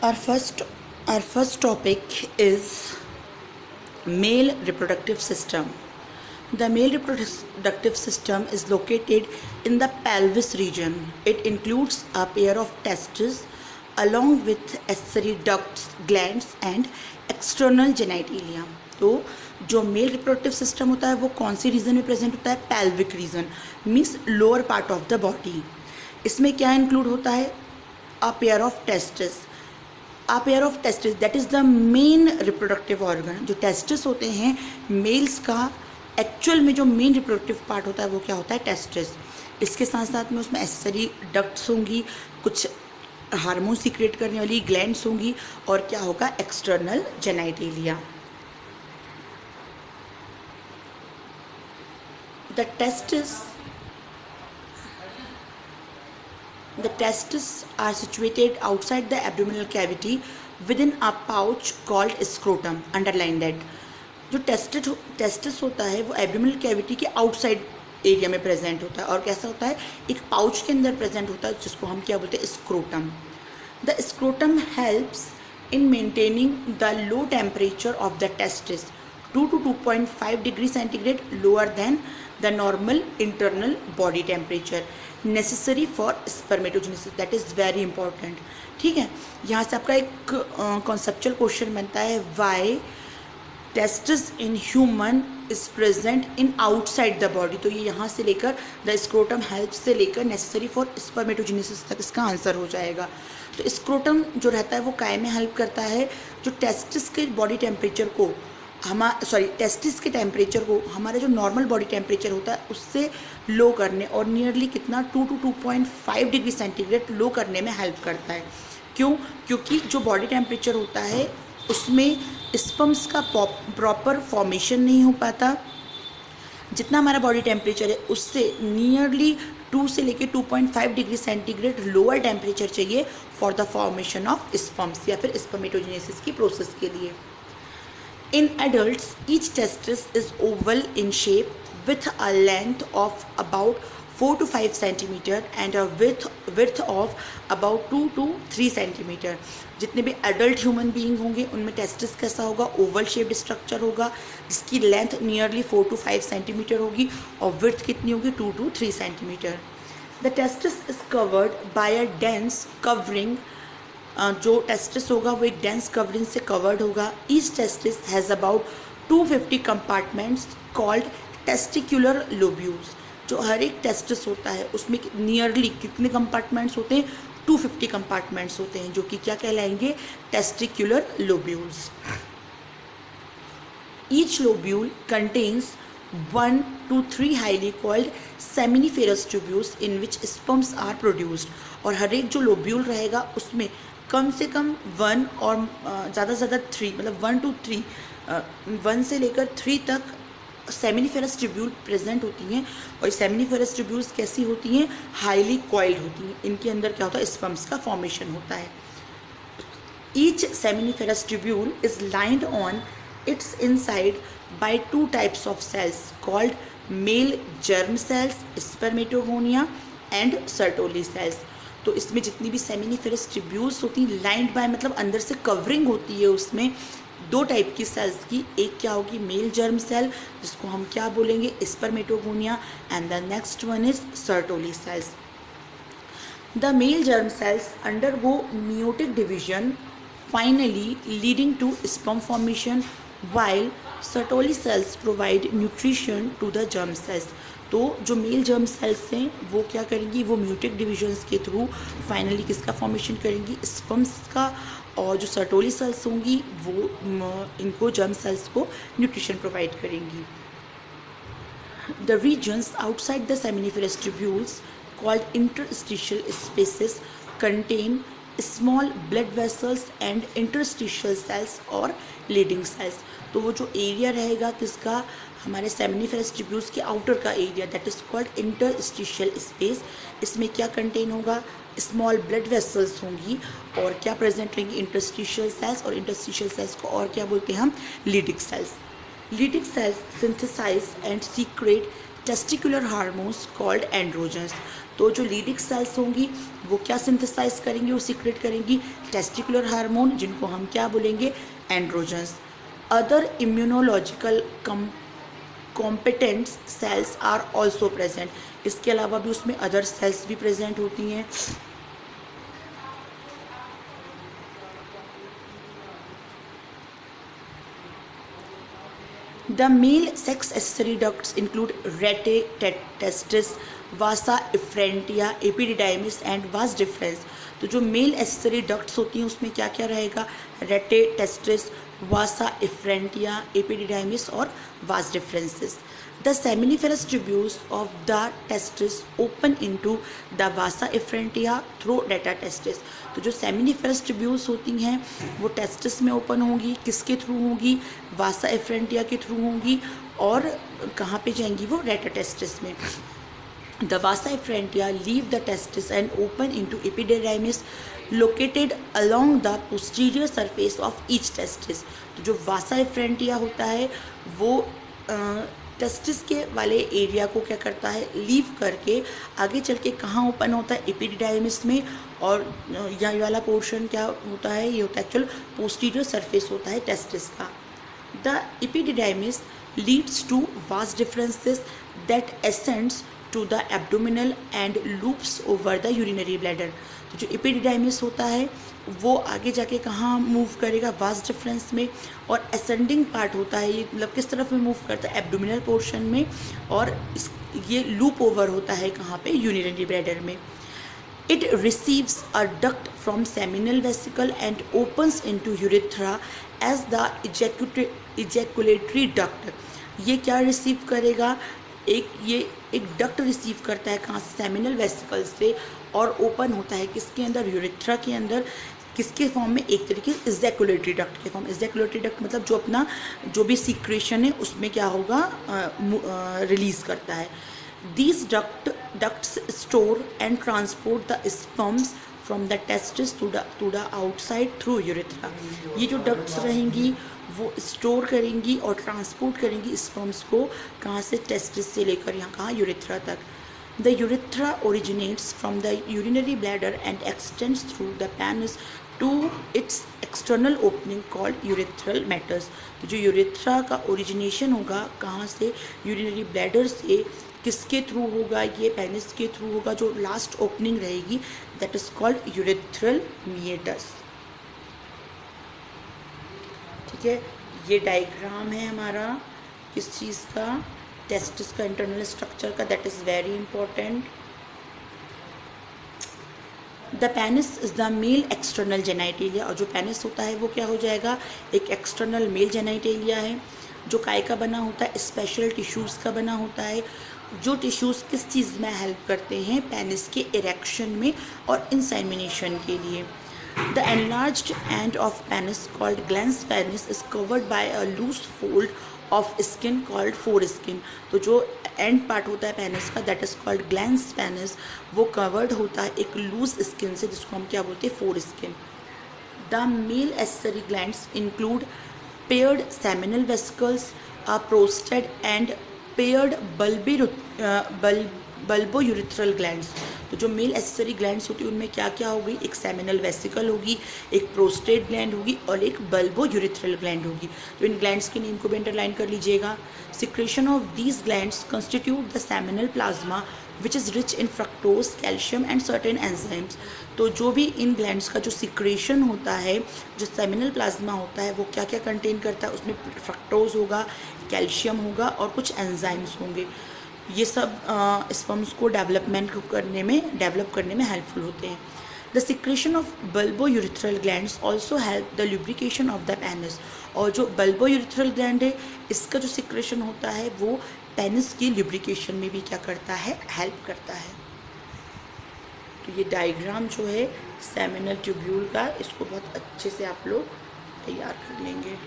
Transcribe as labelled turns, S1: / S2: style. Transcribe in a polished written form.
S1: Our first our first topic is male reproductive system. The male reproductive system is located in the pelvis region. It includes a pair of testes along with accessory ducts, glands and external genitalia. तो जो male reproductive system होता है वो कौन सी reason में present होता है? Pelvic region, means lower part of the body. इसमें क्या इंक्लूड होता है? A pair of testis. A pair of testis that is the main reproductive organ. जो टेस्टिस होते हैं मेल्स का, एक्चुअल में जो मेन रिप्रोडक्टिव पार्ट होता है वो क्या होता है? टेस्टिस. इसके साथ साथ में उसमें एक्सेसरी डक्ट्स होंगी, कुछ हार्मोन सीक्रेट करने वाली ग्लैंड्स होंगी और क्या होगा? External genitalia. The testes are situated outside the abdominal cavity within a pouch called scrotum. Underline that. जो टेस्टिस होता है वो एब्डोमिनल कैविटी के आउटसाइड एरिया में प्रेजेंट होता है और कैसा होता है? एक पाउच के अंदर प्रेजेंट होता है जिसको हम क्या बोलते हैं? Scrotum. The scrotum helps in maintaining the low temperature of the testis 2 to 2.5 degree centigrade lower than the normal internal body temperature necessary for spermatogenesis. That is very important. ठीक है, यहाँ से आपका एक कॉन्सेप्चुअल क्वेश्चन बनता है, why testis in human is present in outside the body. तो ये यहाँ से लेकर द स्क्रोटम हेल्प से लेकर नेसेसरी फॉर स्पर्मेटोजेनेसिस तक इसका आंसर हो जाएगा. तो स्क्रोटम जो रहता है वो काय में हेल्प करता है? जो टेस्टिस के बॉडी टेम्परेचर को टेस्टिस के टेम्परेचर को हमारा जो नॉर्मल बॉडी टेम्परेचर होता है उससे लो करने और नियरली कितना 2 to 2.5 डिग्री सेंटीग्रेड लो करने में हेल्प करता है. क्यों? क्योंकि जो बॉडी टेम्परेचर होता है उसमें स्पर्म्स का प्रॉपर फॉर्मेशन नहीं हो पाता. जितना हमारा बॉडी टेम्परेचर है उससे नियरली 2 से लेकर 2.5 डिग्री सेंटीग्रेड लोअर टेम्परेचर चाहिए for the formation of sperms या फिर स्पर्मेटोजेनेसिस की प्रोसेस के लिए. In adults, each testis is oval in shape with a length of about 4 to 5 centimeter and a width of about 2 to 3 centimeter. जितने भी adult human being होंगे उनमें testis कैसा होगा? ओवल शेप्ड स्ट्रक्चर होगा जिसकी लेंथ नियरली 4 to 5 सेंटीमीटर होगी और विड्थ कितनी होगी? 2 to 3 centimetre. The testis is covered by a dense covering. जो टेस्टिस होगा वो एक डेंस कवरिंग से कवर्ड होगा. Each testis has about 250 compartments called testicular lobules. जो हर एक टेस्टिस होता है उसमें नियरली कितने कंपार्टमेंट्स होते हैं? 250 कंपार्टमेंट्स होते हैं जो कि क्या कहलाएंगे? Testicular lobules. Each lobule contains 1 to 3 highly coiled seminiferous tubules in which sperms are produced. और हर एक जो लोब्यूल रहेगा उसमें कम से कम 1 और ज़्यादा से ज़्यादा 3, मतलब 1 to 3, 1 से लेकर 3 तक सेमिनिफेरस ट्यूब्यूल प्रेजेंट होती हैं. और सेमिनिफेरस ट्यूब्यूल्स कैसी होती हैं? हाईली कॉइल्ड होती हैं. इनके अंदर क्या होता है? स्पर्म्स का फॉर्मेशन होता है. Each seminiferous tubule is lined on its inside by 2 types of cells called male germ cells, spermatogonia and Sertoli cells. तो इसमें जितनी भी सेमिनिफेरस ट्यूब्यूल्स होती हैं लाइंड बाय मतलब अंदर से कवरिंग होती है उसमें 2 टाइप की सेल्स की. एक क्या होगी? मेल जर्म सेल जिसको हम क्या बोलेंगे? Spermatogonia. And the next one is Sertoli cells. The male germ cells undergo meiotic division finally leading to sperm formation while Sertoli cells provide nutrition to the germ cells. तो जो male germ cells हैं वो क्या करेंगी? वो meiotic divisions के through finally किसका formation करेंगी? स्पर्म्स का. और जो सर्टोली सेल्स होंगी वो इनको जर्म सेल्स को न्यूट्रिशन प्रोवाइड करेंगी. The regions outside the seminiferous tubules called interstitial spaces contain small blood vessels and interstitial cells और leading cells. तो वो जो एरिया रहेगा किसका? हमारे सेमिनिफेरस ट्यूब्यूल्स के आउटर का area, that is called interstitial space. इसमें क्या कंटेन होगा? स्मॉल ब्लड वेसल्स होंगी और क्या प्रेजेंट रहेंगी? Interstitial cells. और इंटरस्टिशियल सेल्स को और क्या बोलते हैं हम? Leydig cells. Leydig cells synthesize and secrete testicular hormones called androgens. तो जो लीडिक सेल्स होंगी वो क्या सिंथेसाइज करेंगी, वो सीक्रेट करेंगी टेस्टिकुलर हार्मोन, जिनको हम क्या बोलेंगे, androgens. Other immunological competents cells are also present, इसके अलावा भी उसमें अदर सेल्स भी प्रेजेंट होती हैं। The male sex accessory ducts include rete, testis, vasa efferentia, epididymis and vas deferens। तो जो मेल एसेसरी डक्ट्स होती हैं उसमें क्या क्या रहेगा, रेटे, टेस्टिस, वासा एफरेंटिया, एपिडिडाइमिस और vas deferens. The seminiferous tubules of the testis open into the vasa efferentia through rete testis. तो जो सेमिनिफेरस ट्यूब्यूल्स होती हैं वो टेस्टिस में ओपन होंगी, किसके थ्रू होंगी, वासा एफरेंटिया के थ्रू होंगी, और कहाँ पे जाएंगी वो, रेटा टेस्टिस में। The vasa efferentia leave the testis and open into epididymis located along the posterior surface of each testis। तो जो vasa efferentia होता है वो टेस्टिस के वाले एरिया को क्या करता है, लीव करके आगे चल के कहाँ ओपन होता है, एपिडिडाइमिस में, और ये वाला पोर्शन क्या होता है, ये होता है एक्चुअल पोस्टीरियर सरफेस होता है टेस्टिस का। The epididymis leads to vas deferens that ascends to the abdominal and loops over the urinary bladder. तो जो एपिडिडाइमिस होता है वो आगे जाके कहाँ मूव करेगा, वास डिफरेंस में, और असेंडिंग पार्ट होता है, ये मतलब किस तरफ में मूव करता है, एब्डोमिनल पोर्शन में, और ये लूप ओवर होता है कहाँ पे, यूरिनरी ब्लैडर में। It receives a duct from seminal vesicle and opens into urethra as the ejaculatory duct। ये क्या रिसीव करेगा, ये एक डक्ट रिसीव करता है कहाँ से, सेमिनल वेसिकल से, और ओपन होता है किसके अंदर, यूरेथ्रा के अंदर, किसके फॉर्म में, एक तरीके से इजैकुलेटरी डक्ट के फॉर्म। इजैकुलेटरी डक्ट मतलब जो अपना जो भी सीक्रेशन है उसमें क्या होगा, रिलीज करता है। These ducts store and transport the sperms from the testis to the outside through urethra। ये जो ducts रहेंगी वो स्टोर करेंगी और ट्रांसपोर्ट करेंगी स्पर्म्स को, कहाँ से, टेस्टिस से लेकर यहाँ कहाँ, यूरेथ्रा तक। The urethra originates from the urinary bladder and extends through the penis to its external opening called urethral meatus। तो जो यूरेथ्रा का ओरिजिनेशन होगा कहाँ से, यूरिनरी ब्लैडर से, किसके थ्रू होगा, ये पेनिस के थ्रू होगा, जो लास्ट ओपनिंग रहेगी दैट इज कॉल्ड यूरेथ्रल मीएटस। ठीक है, ये डायग्राम है हमारा किस चीज़ का, टेस्टिस का इंटरनल स्ट्रक्चर का, that is very important. The penis is the male external genitalia, और जो पेनिस होता है वो क्या हो जाएगा, एक एक्सटर्नल मेल जेनाइटेलिया है, जो काय का बना होता है, स्पेशल टिश्यूज़ का बना होता है। जो टिश्यूज़ किस चीज़ में हेल्प करते हैं, पेनिस के इरेक्शन में और इंसेमिनेशन के लिए। The enlarged end of penis called glans penis is covered by a loose fold of skin called foreskin। तो जो एंड पार्ट होता है पेनिस का that is called glans penis, वो कवर्ड होता है एक लूज स्किन से जिसको हम क्या बोलते हैं, foreskin. The male accessory glands include paired seminal vesicles, prostate and paired bulbourethral glands. तो जो मेल एसेसरी ग्लैंड्स होती है उनमें क्या क्या होगी, एक सेमिनल वेसिकल होगी, एक प्रोस्टेट ग्लैंड होगी और एक बल्बोयूरेथ्रल ग्लैंड होगी। तो इन ग्लैंड्स के नेम को भी अंडरलाइन कर लीजिएगा। Secretion of these glands constitute the seminal plasma which is rich in fructose, calcium and certain enzymes. तो जो भी इन ग्लैंड्स का जो सिक्रेशन होता है, जो सेमिनल प्लाज्मा होता है, वो क्या क्या कंटेन करता है, उसमें फ्रक्टोज होगा, कैल्शियम होगा और कुछ एंजाइम्स होंगे। ये सब स्पर्म्स को डेवलप करने में हेल्पफुल होते हैं। The secretion of bulbourethral glands also help the lubrication of the penis. और जो बल्बोयूरेथ्रल ग्लैंड है इसका जो सिक्रेशन होता है वो पेनिस की लुब्रिकेशन में भी क्या करता है, हेल्प करता है। तो ये डायग्राम जो है सेमिनल ट्यूब्यूल का, इसको बहुत अच्छे से आप लोग तैयार कर लेंगे।